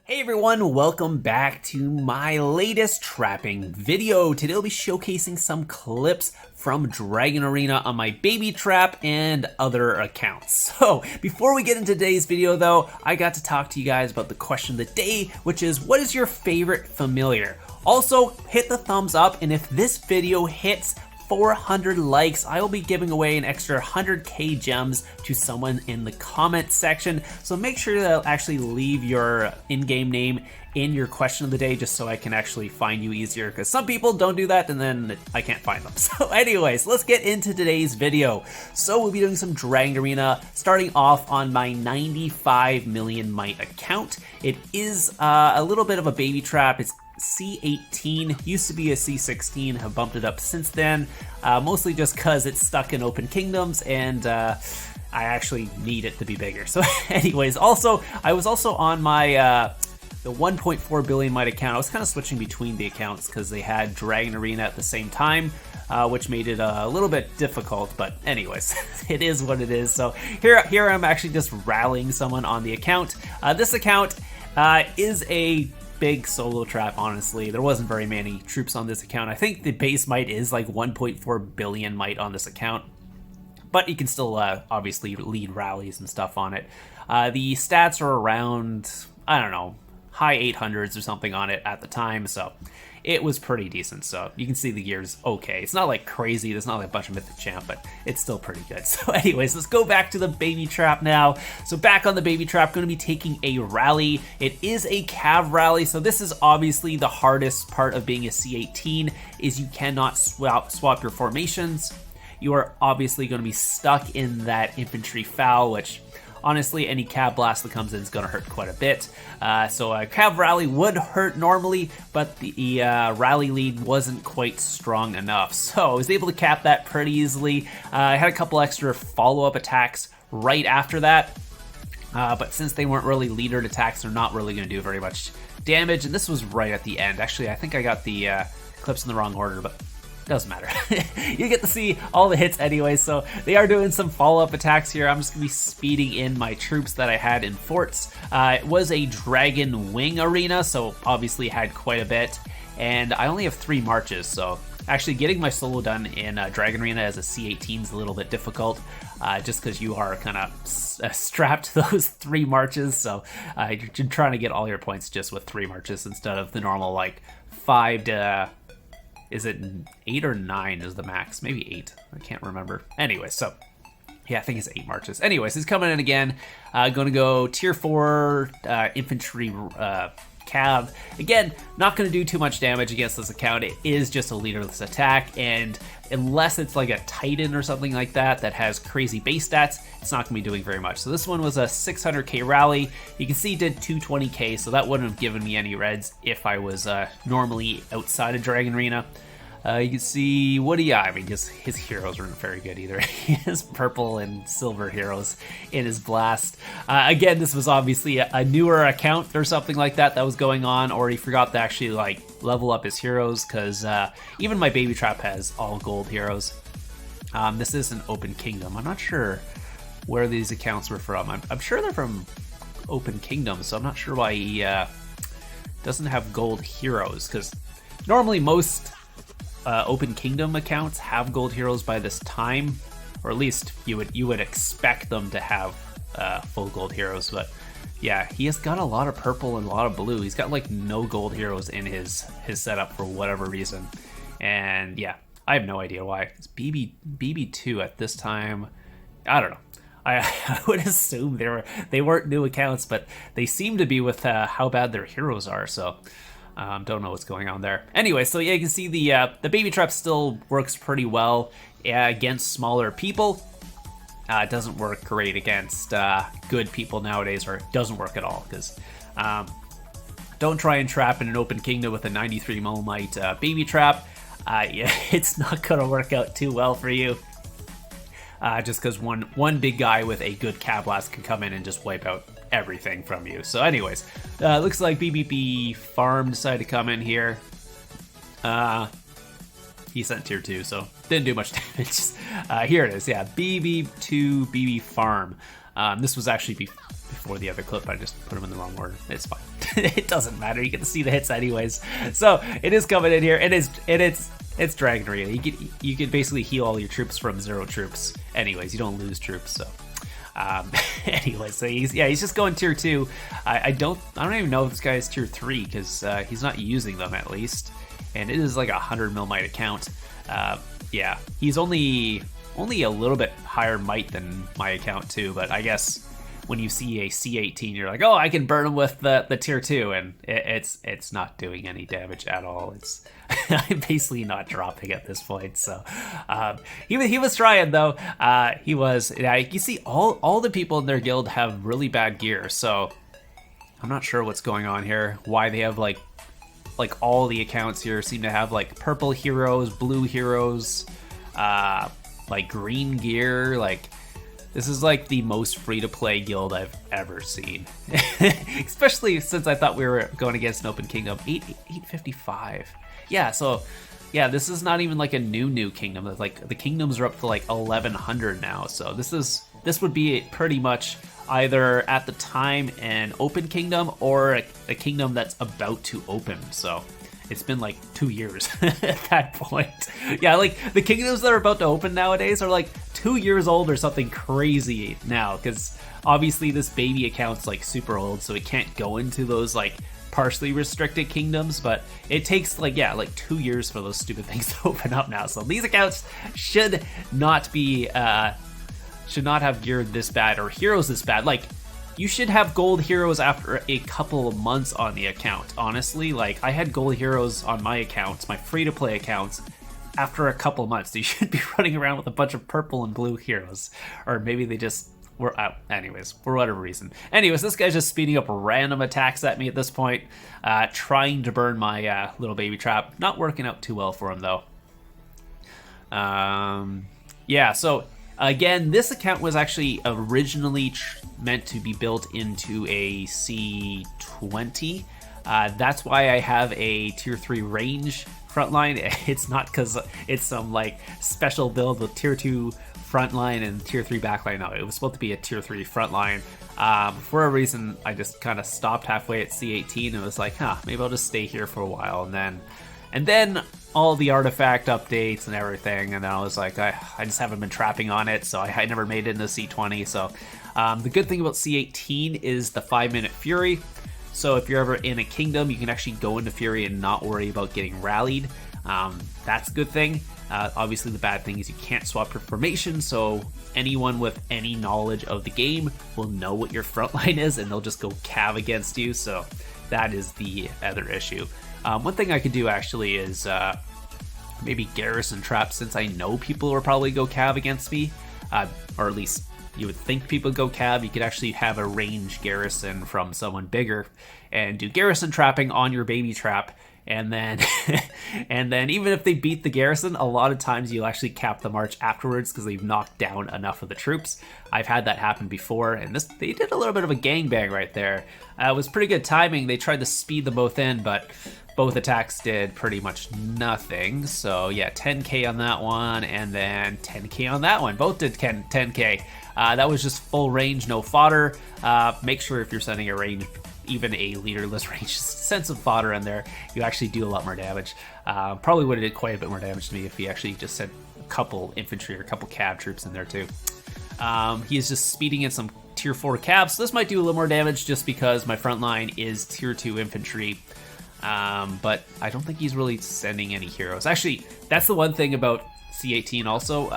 Hey everyone, welcome back to my latest trapping video. Today I'll be showcasing some clips from Dragon Arena on my baby trap and other accounts. So before we get into today's video though, I got to talk to you guys about the question of the day, which is what is your favorite familiar? Also hit the thumbs up, and if this video hits 400 likes, I will be giving away an extra 100k gems to someone in the comment section. So make sure to actually leave your in-game name in your question of the day, just so I can actually find you easier, because some people don't do that and then I can't find them. So anyways, let's get into today's video. So we'll be doing some Dragon Arena, starting off on my 95 million mite account. It is a little bit of a baby trap. It's C18, used to be a C16, have bumped it up since then, mostly just because it's stuck in open kingdoms and I actually need it to be bigger. So anyways, also I was also on my the 1.4 billion mite account. I was kind of switching between the accounts because they had Dragon Arena at the same time, which made it a little bit difficult, but anyways, it is what it is. So here I'm actually just rallying someone on the account. This account is a big solo trap, honestly. There wasn't very many troops on this account. I think the base mite is like 1.4 billion mite on this account, but you can still obviously lead rallies and stuff on it. The stats are around, I don't know, high 800s or something on it at the time, so it was pretty decent. So you can see the gear's okay. It's not like crazy, there's not like a bunch of mythic champ, but it's still pretty good. So anyways, let's go back to the baby trap now. So back on the baby trap, going to be taking a rally. It is a cav rally, so this is obviously the hardest part of being a C18, is you cannot swap your formations. You are obviously going to be stuck in that infantry foul, which honestly, any cav blast that comes in is going to hurt quite a bit. So a cav rally would hurt normally, but the rally lead wasn't quite strong enough. So I was able to cap that pretty easily. I had a couple extra follow-up attacks right after that. But since they weren't really leader attacks, they're not really going to do very much damage. And this was right at the end. Actually, I think I got the clips in the wrong order, but doesn't matter. You get to see all the hits anyway, so they are doing some follow-up attacks here. I'm just going to be speeding in my troops that I had in forts. It was a Dragon Wing arena, so obviously had quite a bit, and I only have 3 marches, so actually getting my solo done in Dragon Arena as a C18 is a little bit difficult, just because you are kind of strapped to those 3 marches, so you're trying to get all your points just with 3 marches instead of the normal like 5 to... Is it 8 or 9 is the max? Maybe 8. I can't remember. Anyway, so yeah, I think it's 8 marches. Anyways, he's coming in again. Going to go tier 4 infantry cav. Again, not going to do too much damage against this account. It is just a leaderless attack, and unless it's like a Titan or something like that that has crazy base stats, it's not going to be doing very much. So this one was a 600k rally. You can see it did 220k, so that wouldn't have given me any reds if I was normally outside of Dragon Arena. You can see, what do you got? I mean, just his heroes aren't very good either. He has purple and silver heroes in his blast. Again, this was obviously a newer account or something like that was going on, or he forgot to actually like level up his heroes, because even my baby trap has all gold heroes. This is an open kingdom. I'm not sure where these accounts were from. I'm sure they're from open kingdom, so I'm not sure why he doesn't have gold heroes, because normally most open kingdom accounts have gold heroes by this time, or at least you would expect them to have full gold heroes. But yeah, he has got a lot of purple and a lot of blue. He's got like no gold heroes in his setup for whatever reason, and yeah, I have no idea why. It's BB2 at this time. I don't know. I would assume they weren't new accounts, but they seem to be with how bad their heroes are. So don't know what's going on there. Anyway, so yeah, you can see the baby trap still works pretty well against smaller people. It doesn't work great against good people nowadays, or it doesn't work at all, because don't try and trap in an open kingdom with a 93 mite baby trap. Yeah, it's not gonna work out too well for you. Just because one big guy with a good cav blast can come in and just wipe out everything from you. So anyways, looks like BBB Farm decided to come in here. He sent tier 2, so didn't do much damage. Here it is, yeah, BB2 BB Farm. This was actually before the other clip. I just put them in the wrong order. It's fine. It doesn't matter. You get to see the hits anyways. So it is coming in here, and it's Dragon Arena. You can basically heal all your troops from 0 troops. Anyways, you don't lose troops. So anyway, so he's just going tier 2. I don't even know if this guy is tier 3 because he's not using them at least, and it is like a 100 mil might account. Yeah, he's only a little bit higher might than my account too, but I guess when you see a C18, you're like, oh, I can burn him with the tier 2, and it's not doing any damage at all. It's I'm basically not dropping at this point. So he was trying though. He was. You see, all the people in their guild have really bad gear, so I'm not sure what's going on here. Why they have like all the accounts here seem to have like purple heroes, blue heroes, like green gear. Like this is like the most free-to-play guild I've ever seen. Especially since I thought we were going against an open kingdom. 855. Yeah, so yeah, this is not even like a new kingdom. It's like the kingdoms are up to like 1100 now. So this would be pretty much either at the time an open kingdom or a kingdom that's about to open. So it's been like 2 years at that point. Yeah, like the kingdoms that are about to open nowadays are like 2 years old or something crazy now, because obviously this baby account's like super old, so it can't go into those like partially restricted kingdoms, but it takes like 2 years for those stupid things to open up now. So these accounts should not have geared this bad or heroes this bad. Like, you should have gold heroes after a couple of months on the account, honestly. Like, I had gold heroes on my accounts, my free-to-play accounts, after a couple of months. You should be running around with a bunch of purple and blue heroes. Or maybe they just were out. Anyways, for whatever reason. Anyways, this guy's just speeding up random attacks at me at this point, trying to burn my little baby trap. Not working out too well for him, though. Yeah, so again, this account was actually originally meant to be built into a C20. That's why I have a tier 3 range frontline. It's not because it's some like special build with tier 2 frontline and tier 3 backline. No, it was supposed to be a tier 3 frontline. For a reason, I just kind of stopped halfway at C18 and was like, maybe I'll just stay here for a while. And then all the artifact updates and everything, and then I was like, I just haven't been trapping on it, so I never made it into C20. So the good thing about C18 is the 5-minute Fury. So if you're ever in a kingdom, you can actually go into Fury and not worry about getting rallied. That's a good thing. Obviously, the bad thing is you can't swap your formation, so anyone with any knowledge of the game will know what your frontline is, and they'll just go cav against you. So that is the other issue. One thing I could do actually is maybe garrison traps, since I know people will probably go cav against me, or at least you would think people go cav. You could actually have a range garrison from someone bigger and do garrison trapping on your baby trap, and then and then even if they beat the garrison, a lot of times you'll actually cap the march afterwards because they've knocked down enough of the troops. I've had that happen before, and they did a little bit of a gangbang right there. It was pretty good timing. They tried to speed them both in, but both attacks did pretty much nothing. So yeah, 10k on that one, and then 10k on that one. Both did 10k. That was just full range, no fodder. Make sure if you're sending a range, even a leaderless range, send some fodder in there. You actually do a lot more damage. Probably would have did quite a bit more damage to me if he actually just sent a couple infantry or a couple cav troops in there too. He is just speeding in some tier 4 cabs, so this might do a little more damage just because my front line is tier 2 infantry. But I don't think he's really sending any heroes. Actually, that's the one thing about C18 also.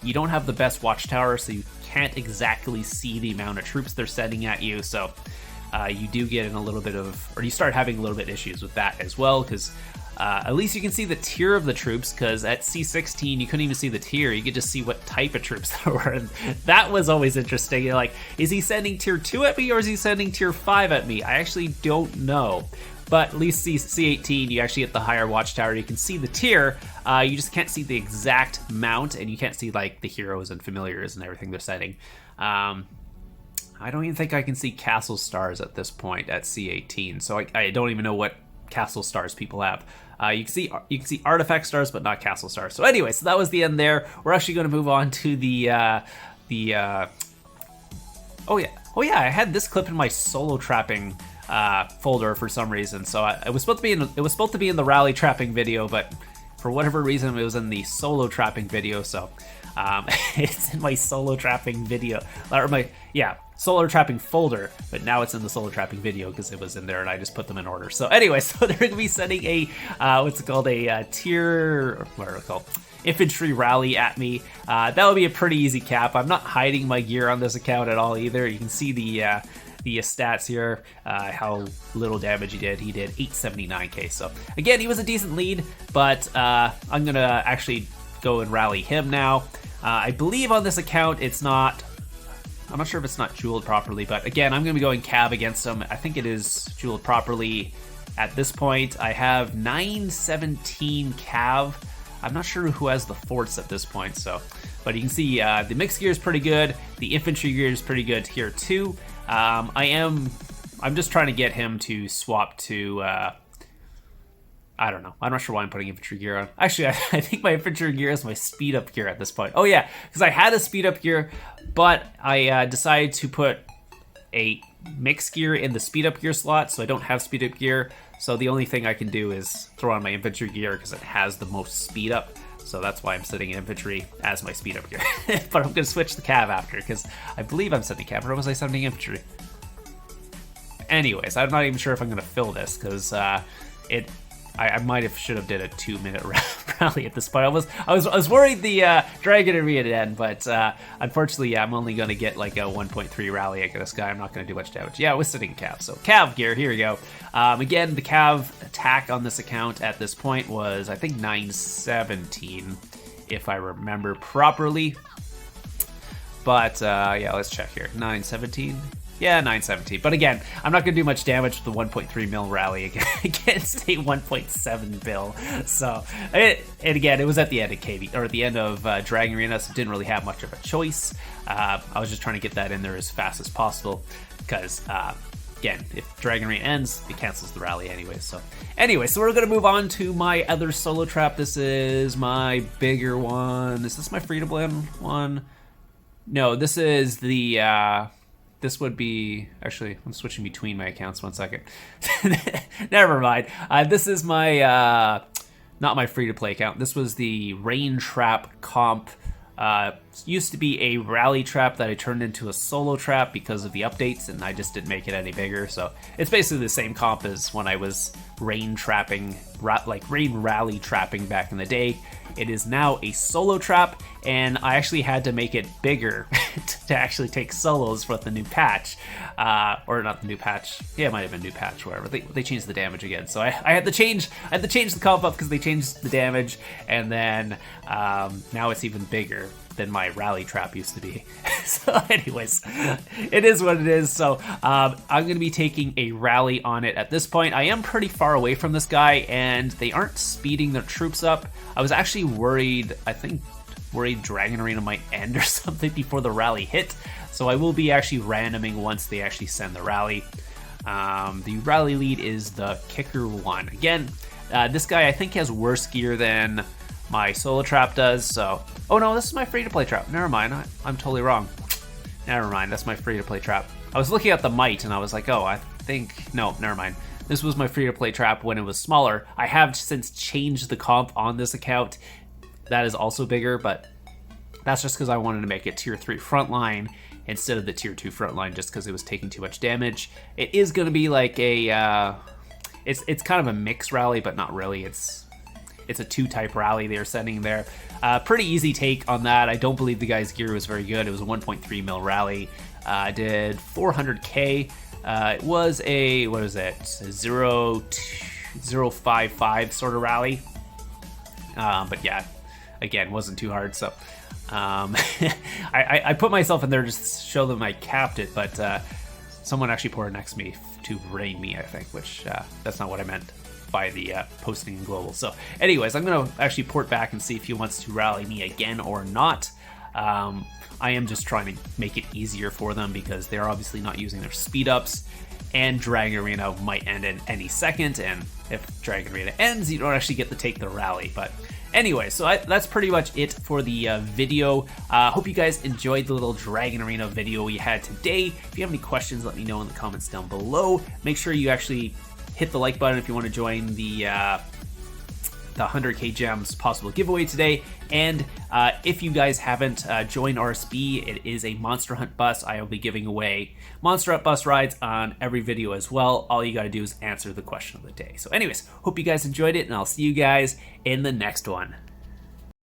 You don't have the best watchtower, so you can't exactly see the amount of troops they're sending at you. So you do get in a little bit of, or you start having a little bit issues with that as well, because at least you can see the tier of the troops, because at C16 you couldn't even see the tier. You could just see what type of troops there were, and that was always interesting. You're like, is he sending tier 2 at me or is he sending tier 5 at me? I actually don't know. But at least C18, you actually get the higher watchtower. You can see the tier. You just can't see the exact mount, and you can't see like the heroes and familiars and everything they're setting. I don't even think I can see castle stars at this point at C18, so I don't even know what castle stars people have. You can see artifact stars, but not castle stars. So anyway, so that was the end there. We're actually going to move on to the oh yeah, Oh yeah, I had this clip in my solo trapping folder for some reason. So it was supposed to be in the rally trapping video, but for whatever reason it was in the solo trapping video. So it's in my solo trapping video, or solo trapping folder, but now it's in the solo trapping video because it was in there and I just put them in order. So anyway, so they're going to be sending a what's it called, a tier, what are it called, infantry rally at me. That would be a pretty easy cap. I'm not hiding my gear on this account at all either. You can see the stats here, how little damage he did. He did 879k. So again, he was a decent lead, but I'm gonna actually go and rally him now. I believe on this account it's not, I'm not sure if it's not jeweled properly, but again, I'm gonna be going cav against him. I think it is jeweled properly at this point. I have 917 cav. I'm not sure who has the forts at this point, so, but you can see the mixed gear is pretty good. The infantry gear is pretty good here too. I'm just trying to get him to swap to, I don't know. I'm not sure why I'm putting infantry gear on. Actually, I think my infantry gear is my speed up gear at this point. Oh yeah, because I had a speed up gear, but I decided to put a mixed gear in the speed up gear slot, so I don't have speed up gear. So the only thing I can do is throw on my infantry gear because it has the most speed up. So that's why I'm setting infantry as my speed up gear. But I'm going to switch the cav after because I believe I'm setting cav, or was I setting infantry? Anyways, I'm not even sure if I'm going to fill this because I might have should have did a 2-minute rally at this point. I was worried the dragon arena would end, but unfortunately, yeah, I'm only going to get like a 1.3 rally against this guy. I'm not going to do much damage. Yeah, I was sitting cav. So cav gear, here we go. Again, the cav attack on this account at this point was, I think, 917, if I remember properly. But yeah, let's check here. 917. Yeah, 917. But again, I'm not going to do much damage with the 1.3 mil rally against a 1.7 bill. So, and again, it was at the end of KV, or at the end of Dragon Arena, so didn't really have much of a choice. I was just trying to get that in there as fast as possible because, again, if Dragon Arena ends, it cancels the rally anyway. So we're going to move on to my other solo trap. This is my bigger one. Is this my free-to-play one? No, this is the... This would be, actually, I'm switching between my accounts, 1 second. Never mind. This is my, not my free-to-play account. This was the Rain Trap comp. Used to be a rally trap that I turned into a solo trap because of the updates, and I just didn't make it any bigger. So it's basically the same comp as when I was rain trapping, like rain rally trapping back in the day. It is now a solo trap, and I actually had to make it bigger to actually take solos with the new patch. Or not the new patch. Yeah, it might have been new patch, whatever. They changed the damage again. So I had to change the comp up because they changed the damage, and then now it's even bigger than my rally trap used to be. So anyways, it is what it is. So I'm going to be taking a rally on it at this point. I am pretty far away from this guy, and they aren't speeding their troops up. I was actually worried, worried Dragon Arena might end or something before the rally hit. So I will be actually randoming once they actually send the rally. The rally lead is the Kicker 1. Again, this guy I think has worse gear than my solo trap does, so... Oh no, this is my free-to-play trap. Never mind, I'm totally wrong. Never mind, that's my free-to-play trap. I was looking at the might, and I was like, oh, I think... No, never mind. This was my free-to-play trap when it was smaller. I have since changed the comp on this account. That is also bigger, but that's just because I wanted to make it tier 3 frontline instead of the tier 2 frontline, just because it was taking too much damage. It is going to be like a... It's kind of a mixed rally, but not really. It's a 2-type rally they're sending there. Pretty easy take on that. I don't believe the guy's gear was very good. It was a 1.3 mil rally. Did 400k. It was a, what is it? 0.055 sort of rally. But yeah, again, wasn't too hard. So I put myself in there just to show them I capped it, but someone actually poured next to me to rain me, I think, which that's not what I meant by the posting in global. So anyways, I'm going to actually port back and see if he wants to rally me again or not. I am just trying to make it easier for them because they're obviously not using their speed ups, and Dragon Arena might end in any second, and if Dragon Arena ends, you don't actually get to take the rally. But anyway, so that's pretty much it for the video. Hope you guys enjoyed the little Dragon Arena video we had today. If you have any questions, let me know in the comments down below. Make sure you actually hit the like button if you want to join the 100k gems possible giveaway today. And if you guys haven't joined RSB, it is a Monster Hunt bus. I will be giving away Monster Hunt bus rides on every video as well. All you got to do is answer the question of the day. So anyways, hope you guys enjoyed it, and I'll see you guys in the next one.